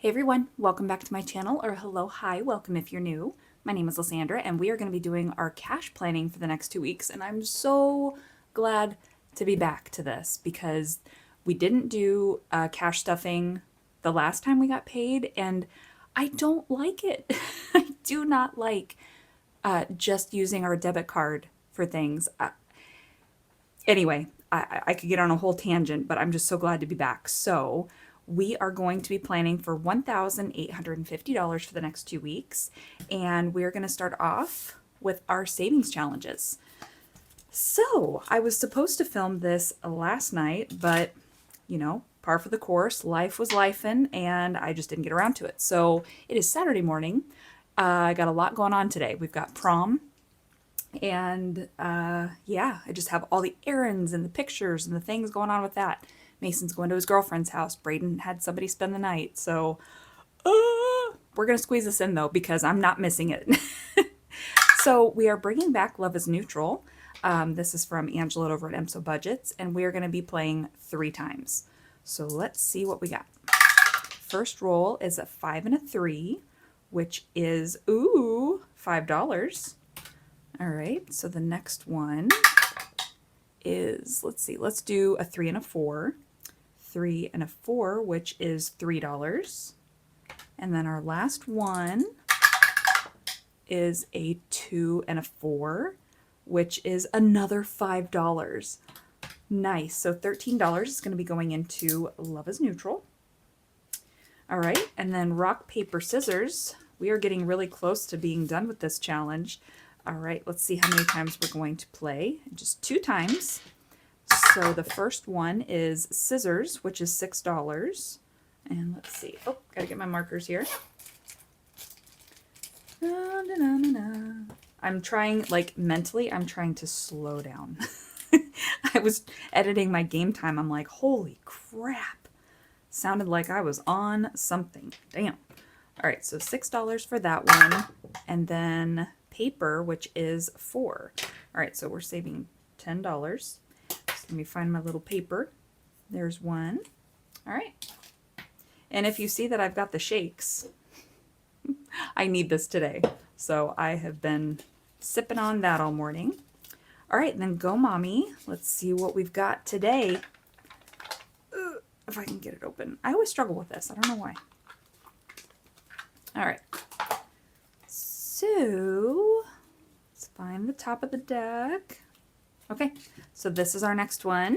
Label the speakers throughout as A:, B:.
A: Hey everyone, welcome back to my channel, or hello, hi, welcome if you're new. My name is Lasandra and we are going to be doing our cash planning for the next 2 weeks, and I'm so glad to be back to this because we didn't do cash stuffing the last time we got paid, and I don't like it. I do not like just using our debit card for things. Anyway, I could get on a whole tangent, but I'm just so glad to be back. So we are going to be planning for $1,850 for the next 2 weeks, and we're going to start off with our savings challenges. So I was supposed to film this last night, but you know, par for the course, life was lifing, and I just didn't get around to it. So it is Saturday morning. I got a lot going on today. We've got prom, and yeah, I just have all the errands and the pictures and the things going on with that. Mason's going to his girlfriend's house. Braden had somebody spend the night. So we're going to squeeze this in, though, because I'm not missing it. So we are bringing back Love is Neutral. This is from Angela over at EMSO Budgets, and we are going to be playing 3 times. So let's see what we got. First roll is a 5 and a 3, which is, ooh, $5. All right, so the next one is, let's see, let's do a 3 and a 4. 3 and a 4, which is $3. And then our last one is a 2 and a 4, which is another $5. Nice. So $13 is going to be going into Love is Neutral. All right, and then rock, paper, scissors. We are getting really close to being done with this challenge. All right, let's see how many times we're going to play. Just 2 times. So the first one is scissors, which is $6. And let's see. Oh, gotta get my markers here. Na, na, na, na, na. I'm trying, like, mentally, I'm trying to slow down. I was editing my game time. I'm like, holy crap. Sounded like I was on something. Damn. All right, so $6 for that one. And then paper, which is 4. All right, so we're saving $10. Let me find my little paper. There's one. All right. And if you see that I've got the shakes, I need this today. So I have been sipping on that all morning. All right, then go mommy. Let's see what we've got today. If I can get it open. I always struggle with this. I don't know why. All right. So let's find the top of the deck. Okay, so this is our next one,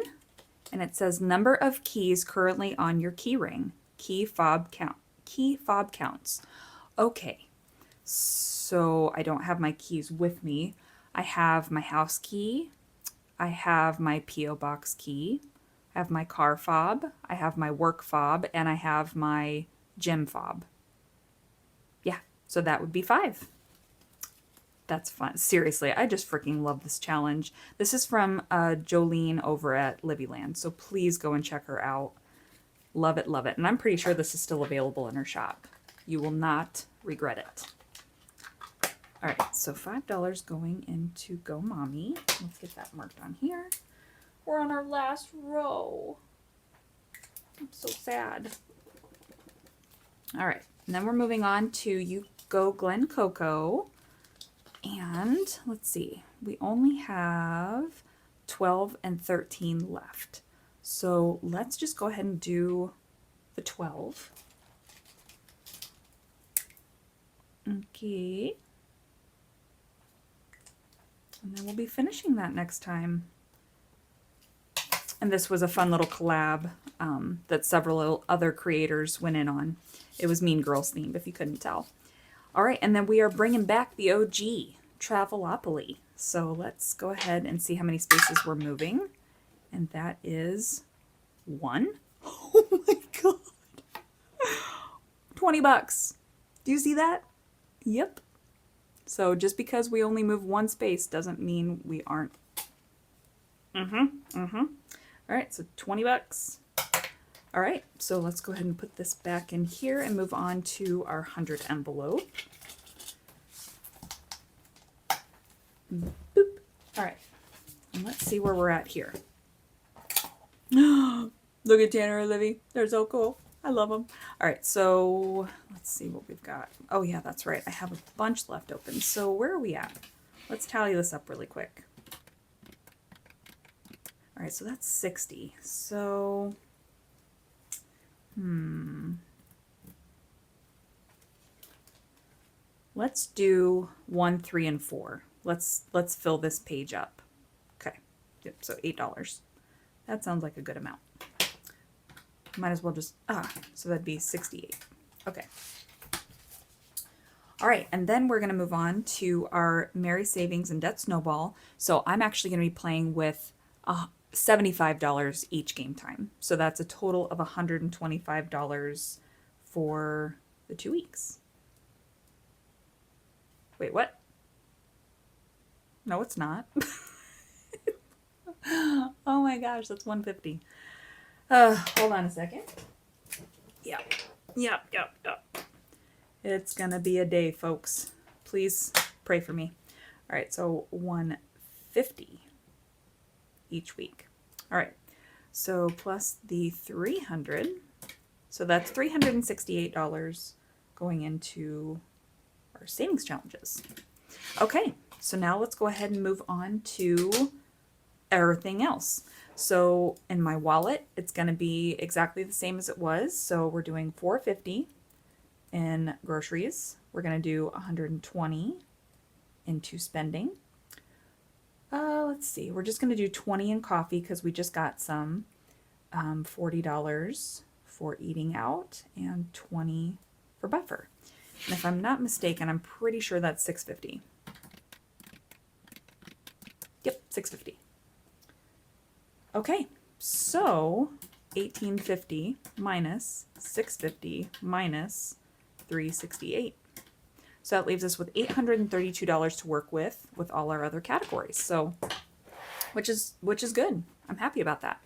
A: and it says number of keys currently on your key ring. Key fob counts. Okay, so I don't have my keys with me. I have my house key. I have my P.O. box key. I have my car fob. I have my work fob, and I have my gym fob. Yeah, so that would be 5. That's fun. Seriously, I just freaking love this challenge. This is from Jolene over at Livyland, so please go and check her out. Love it, love it. And I'm pretty sure this is still available in her shop. You will not regret it. All right, so $5 going into Go Mommy. Let's get that marked on here. We're on our last row. I'm so sad. All right, and then we're moving on to You Go Glen Coco. And let's see, we only have 12 and 13 left. So let's just go ahead and do the 12. Okay. And then we'll be finishing that next time. And this was a fun little collab that several other creators went in on. It was Mean Girls themed, if you couldn't tell. All right, and then we are bringing back the OG, Travelopoly. So let's go ahead and see how many spaces we're moving. And that is 1. Oh my God. $20. Do you see that? Yep. So just because we only move 1 space doesn't mean we aren't. All right, so $20. All right, so let's go ahead and put this back in here and move on to our 100 envelope. Boop. All right, and let's see where we're at here. Look at Tanner and Livy. They're so cool. I love them. All right, so let's see what we've got. Oh yeah, that's right. I have a bunch left open. So where are we at? Let's tally this up really quick. All right, so that's 60. So, let's do 1, 3, and 4. Let's fill this page up. Okay. Yep, so $8. That sounds like a good amount. Might as well just, so that'd be 68. Okay. All right, and then we're going to move on to our Merry Savings and Debt Snowball. So I'm actually going to be playing with $75 each game time. So that's a total of $125 for the 2 weeks. Wait, what? No, it's not. Oh my gosh, that's $150. Hold on a second. Yep. It's gonna be a day, folks. Please pray for me. All right, so $150 each week. All right, so plus the $300, so that's $368 going into our savings challenges. Okay, so now let's go ahead and move on to everything else. So in my wallet, it's going to be exactly the same as it was. So we're doing $450 in groceries. We're going to do $120 into spending. Let's see. We're just going to do $20 in coffee because we just got some. $40 for eating out and $20 for buffer. And if I'm not mistaken, I'm pretty sure that's $650. Yep, $650. Okay, so $1850 minus $650 minus $368. So that leaves us with $832 to work with all our other categories. So, which is good. I'm happy about that.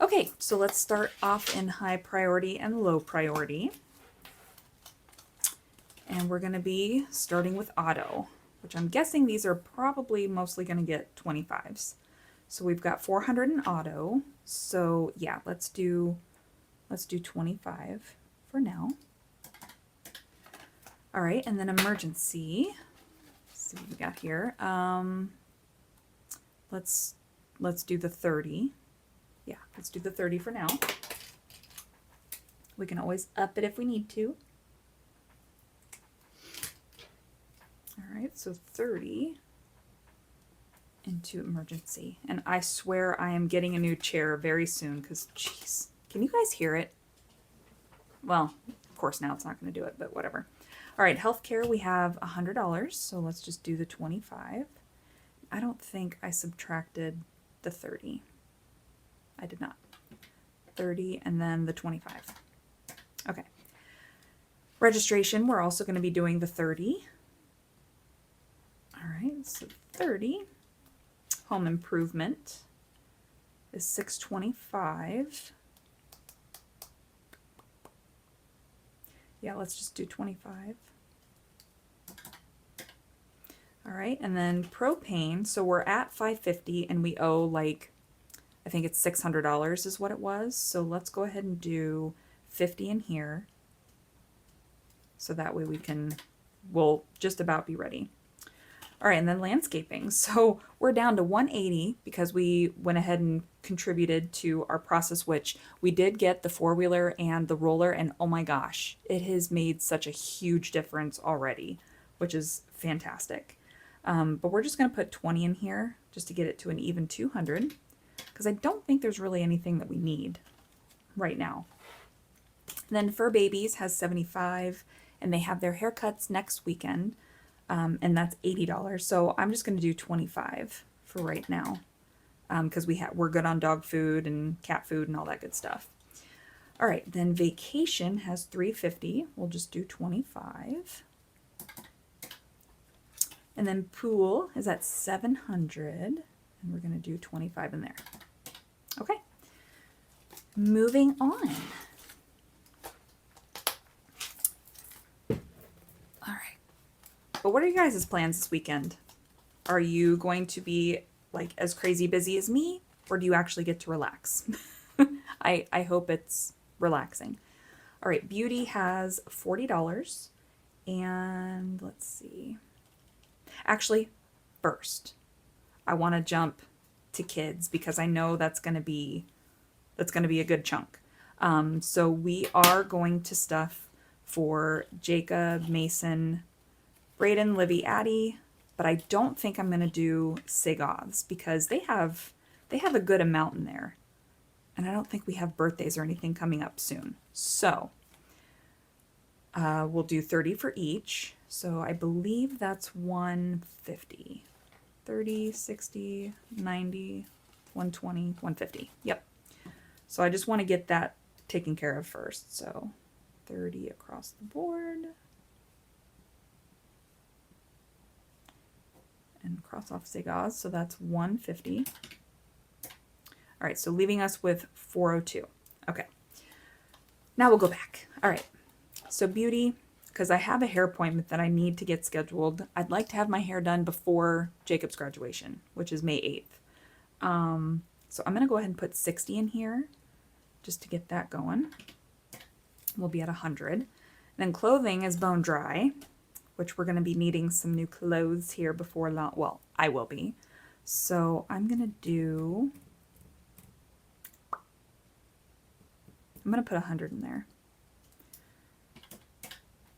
A: Okay, so let's start off in high priority and low priority. And we're going to be starting with auto, which I'm guessing these are probably mostly going to get 25s. So we've got 400 in auto. So yeah, let's do 25 for now. All right, and then emergency. Let's see what we got here. Let's do the 30. Yeah, let's do the 30 for now. We can always up it if we need to. All right, so 30 into emergency. And I swear I am getting a new chair very soon because, jeez, can you guys hear it? Well, of course now it's not going to do it, but whatever. All right, healthcare, we have $100, so let's just do the 25. I don't think I subtracted the 30. I did not. 30 and then the 25. Okay. Registration, we're also going to be doing the 30. All right, so 30. Home improvement is $625. Yeah, let's just do 25. All right, and then propane, so we're at $550 and we owe like, I think it's $600 is what it was. So let's go ahead and do 50 in here. So that way we'll just about be ready. All right, and then landscaping. So we're down to 180 because we went ahead and contributed to our process, which we did get the four-wheeler and the roller, and oh my gosh, it has made such a huge difference already, which is fantastic. But we're just going to put 20 in here just to get it to an even 200 because I don't think there's really anything that we need right now. And then Fur Babies has 75 and they have their haircuts next weekend. And that's $80. So I'm just going to do 25 for right now because we're good on dog food and cat food and all that good stuff. All right, then vacation has $350. We'll just do 25. And then pool is at $700, and we're going to do 25 in there. Okay, moving on. But what are you guys' plans this weekend? Are you going to be like as crazy busy as me, or do you actually get to relax? I hope it's relaxing. All right, beauty has $40. And let's see. Actually, first, I want to jump to kids because I know that's going to be a good chunk. So we are going to stuff for Jacob, Mason, Brayden, Livy, Addie, but I don't think I'm going to do Sigoths because they have a good amount in there. And I don't think we have birthdays or anything coming up soon. So we'll do 30 for each. So I believe that's 150. 30, 60, 90, 120, 150. Yep. So I just want to get that taken care of first. So 30 across the board. And cross off Sigoths. So that's 150. All right, so leaving us with 402. Okay. Now we'll go back. All right. So beauty, because I have a hair appointment that I need to get scheduled. I'd like to have my hair done before Jacob's graduation, which is May 8th. So I'm going to go ahead and put 60 in here just to get that going. We'll be at 100. Then clothing is bone dry, which we're going to be needing some new clothes here before long. Well, I will be. So I'm going to put 100 in there.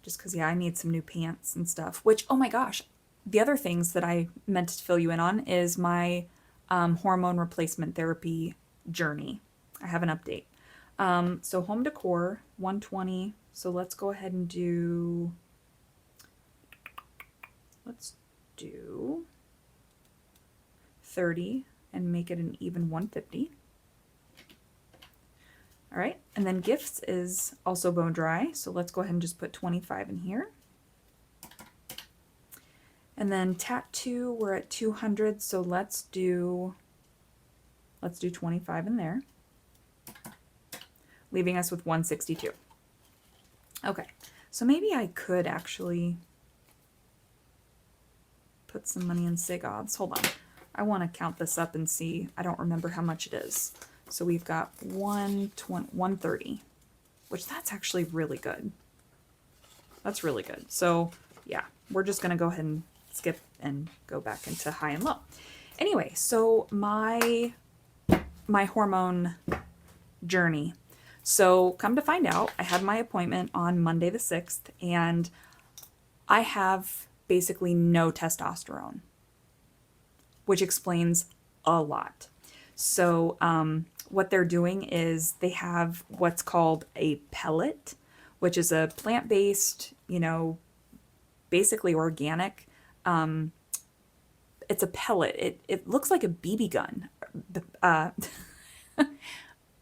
A: Just because, yeah, I need some new pants and stuff. Which, oh my gosh, the other things that I meant to fill you in on is my hormone replacement therapy journey. I have an update. So home decor, 120. So let's go ahead and let's do 30 and make it an even 150. All right, and then gifts is also bone dry, so let's go ahead and just put 25 in here. And then tattoo, we're at 200, so let's do 25 in there, leaving us with 162. Okay, so maybe I could actually put some money in Sigoths. Hold on, I want to count this up and see. I don't remember how much it is. So we've got 130, which that's actually really good. That's really good. So yeah, we're just going to go ahead and skip and go back into high and low. Anyway, so my hormone journey. So come to find out, I had my appointment on Monday the 6th, and I have basically no testosterone, which explains a lot. So what they're doing is they have what's called a pellet, which is a plant-based, basically organic. It's a pellet. It looks like a BB gun.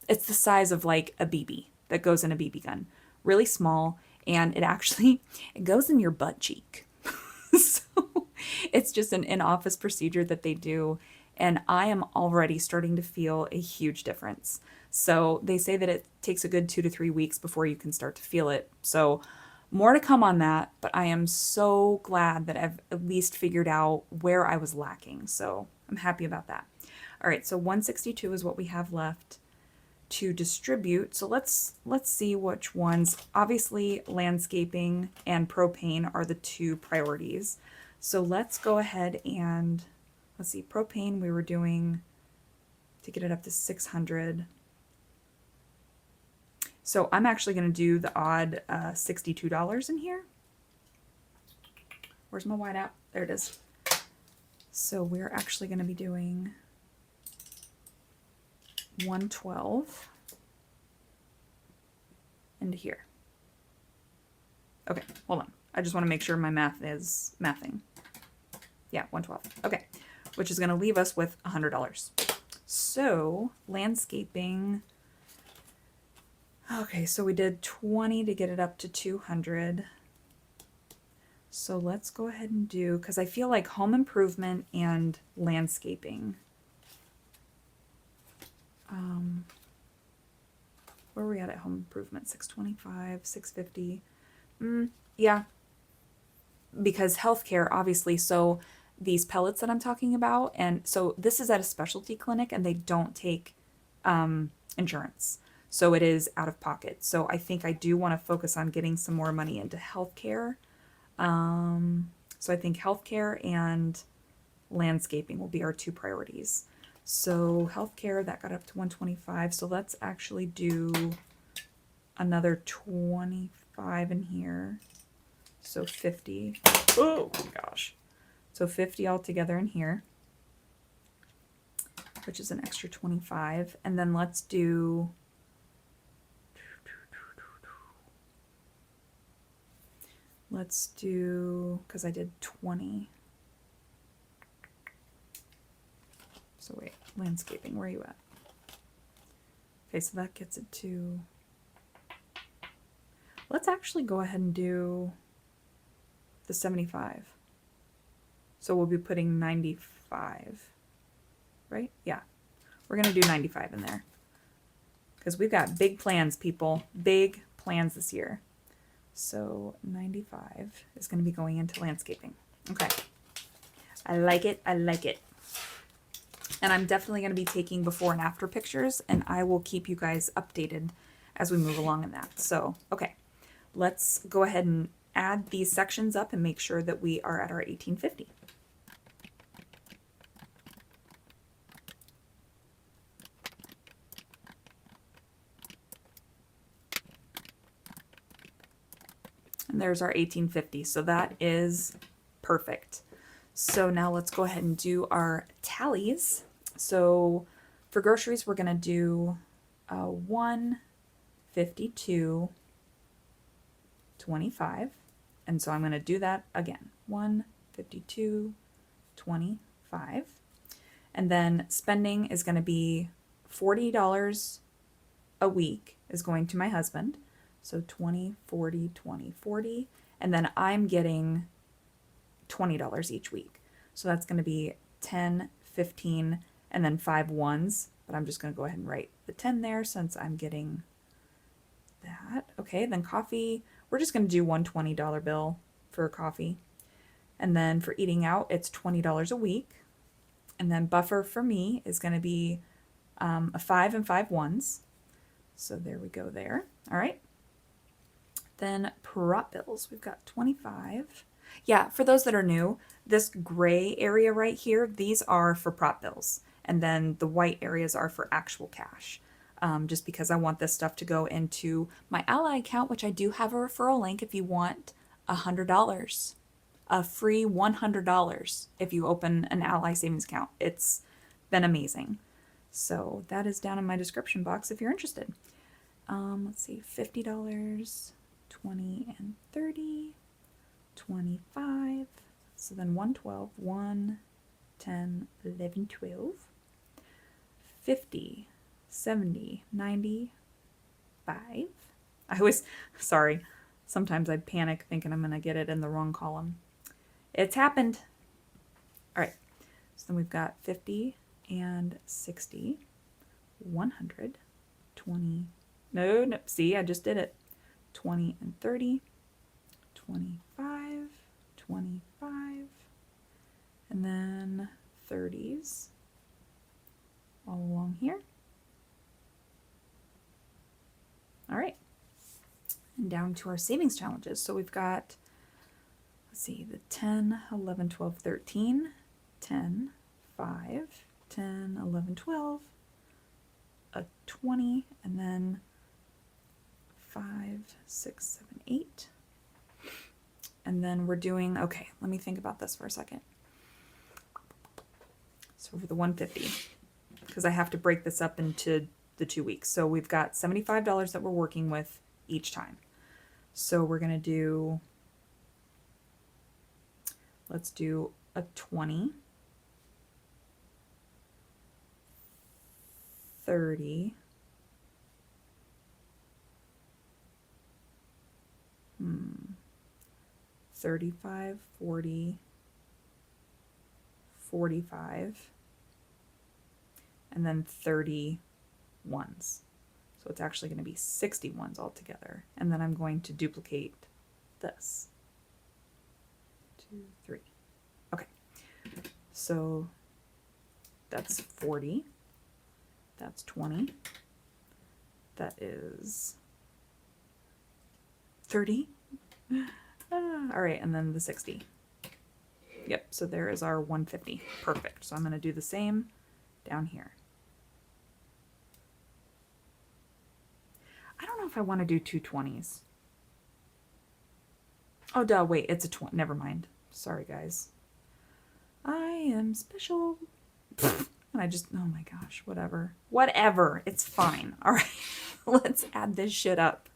A: It's the size of like a BB that goes in a BB gun. Really small, and it goes in your butt cheek. So it's just an in-office procedure that they do. And I am already starting to feel a huge difference. So they say that it takes a good 2 to 3 weeks before you can start to feel it. So more to come on that, but I am so glad that I've at least figured out where I was lacking. So I'm happy about that. All right, so 162 is what we have left to distribute. So let's see which ones. Obviously, landscaping and propane are the two priorities. So let's go ahead and let's see, propane we were doing to get it up to 600. So I'm actually going to do the odd $62 in here. Where's my whiteout? There it is. So we're actually going to be doing 112 into here. Okay, hold on. I just want to make sure my math is mathing. Yeah, 112. Okay. Which is going to leave us with $100. So landscaping. Okay, so we did 20 to get it up to 200. So let's go ahead and do, because I feel like home improvement and landscaping. Where are we at home improvement? 625, 650. Yeah, because healthcare, obviously. So these pellets that I'm talking about, and so this is at a specialty clinic, and they don't take insurance. So it is out of pocket. So I think I do want to focus on getting some more money into healthcare. So I think healthcare and landscaping will be our two priorities. So healthcare, that got up to 125. So let's actually do another 25 in here. So 50. Oh my gosh. So 50 altogether in here, which is an extra 25. And then let's do because I did 20. So wait, landscaping, where are you at? Okay, so that gets it to, let's actually go ahead and do the 75. So we'll be putting 95, right? Yeah, we're gonna do 95 in there because we've got big plans, people, big plans this year. So 95 is gonna be going into landscaping. Okay, I like it, I like it. And I'm definitely going to be taking before and after pictures, and I will keep you guys updated as we move along in that. So, okay, let's go ahead and add these sections up and make sure that we are at our 1850. And there's our 1850. So that is perfect. So now let's go ahead and do our tallies. So for groceries, we're going to do 152.25. And so I'm going to do that again. 152.25. And then spending is going to be $40 a week is going to my husband. So 20, 40, 20, 40. And then I'm getting $20 each week. So that's going to be 10, 15, and then 5 ones. But I'm just going to go ahead and write the 10 there since I'm getting that. Okay, then coffee, we're just going to do one $20 bill for coffee. And then for eating out, it's $20 a week. And then buffer for me is going to be a 5 and 5 ones. So there we go there. All right. Then prop bills, we've got 25. Yeah, for those that are new, this gray area right here, these are for prop bills. And then the white areas are for actual cash. Just because I want this stuff to go into my Ally account, which I do have a referral link if you want $100. A free $100 if you open an Ally savings account. It's been amazing. So that is down in my description box if you're interested. Let's see, $50, 20 and 30, 25. So then 112, 1, 10, 11, 12, 50, 70, 90, 5. Sometimes I panic thinking I'm going to get it in the wrong column. It's happened. All right. So then we've got 50 and 60, 100, 20. No, see, I just did it. 20 and 30, 25, 25, and then 30s all along here. All right. And down to our savings challenges. So we've got, let's see, the 10, 11, 12, 13, 10, 5, 10, 11, 12, a 20, and then 5, 6, 7, 8. And then we're doing, okay, let me think about this for a second. So for the 150, because I have to break this up into the 2 weeks. So we've got $75 that we're working with each time. So we're going to do, let's do a 20, 30, 35, 40, 45, and then 30 ones. So it's actually going to be 60 ones altogether. And then I'm going to duplicate this. 2, 3. Okay. So that's 40. That's 20. that is 30. All right, and then the 60. Yep, so there is our 150. Perfect. So I'm going to do the same down here. I don't know if I want to do 220s. Oh, duh, wait, it's a 20. Never mind. Sorry, guys. I am special. And I just, oh my gosh, whatever. Whatever. It's fine. All right, let's add this shit up.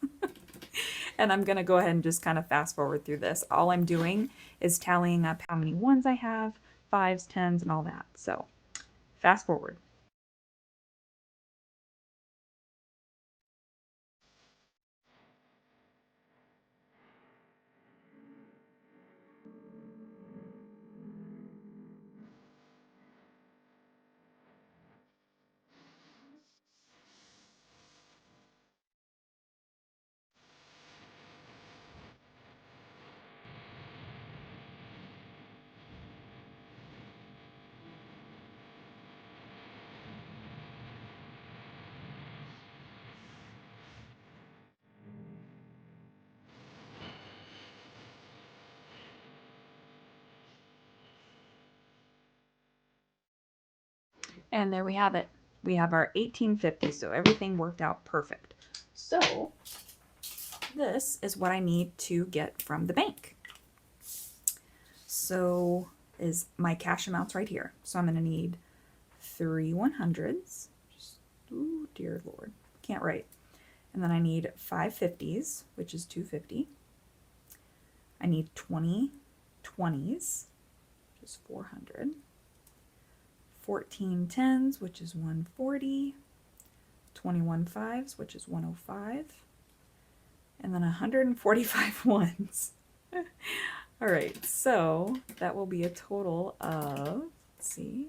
A: And I'm going to go ahead and just kind of fast forward through this. All I'm doing is tallying up how many ones I have, fives, tens, and all that. So fast forward. And there we have it. We have our 1850, so everything worked out perfect. So this is what I need to get from the bank. So is my cash amounts right here. So I'm going to need 3 100s. Ooh, dear Lord, can't write. And then I need 5 50s, which is 250. I need 20 20s, which is 400. 14 10s, which is 140. 21 5s, which is 105. And then 145 ones. All right, so that will be a total of, let's see.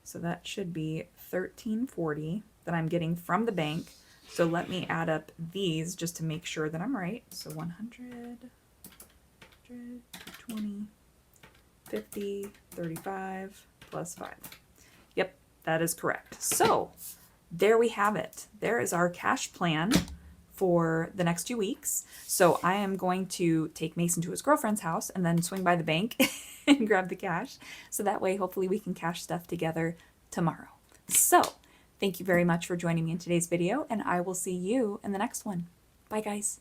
A: So that should be 1340 that I'm getting from the bank. So let me add up these just to make sure that I'm right. So 100, 20, 50, 35, plus 5. Yep, that is correct. So there we have it. There is our cash plan for the next 2 weeks. So I am going to take Mason to his girlfriend's house and then swing by the bank and grab the cash. So that way, hopefully we can cash stuff together tomorrow. So thank you very much for joining me in today's video, and I will see you in the next one. Bye, guys.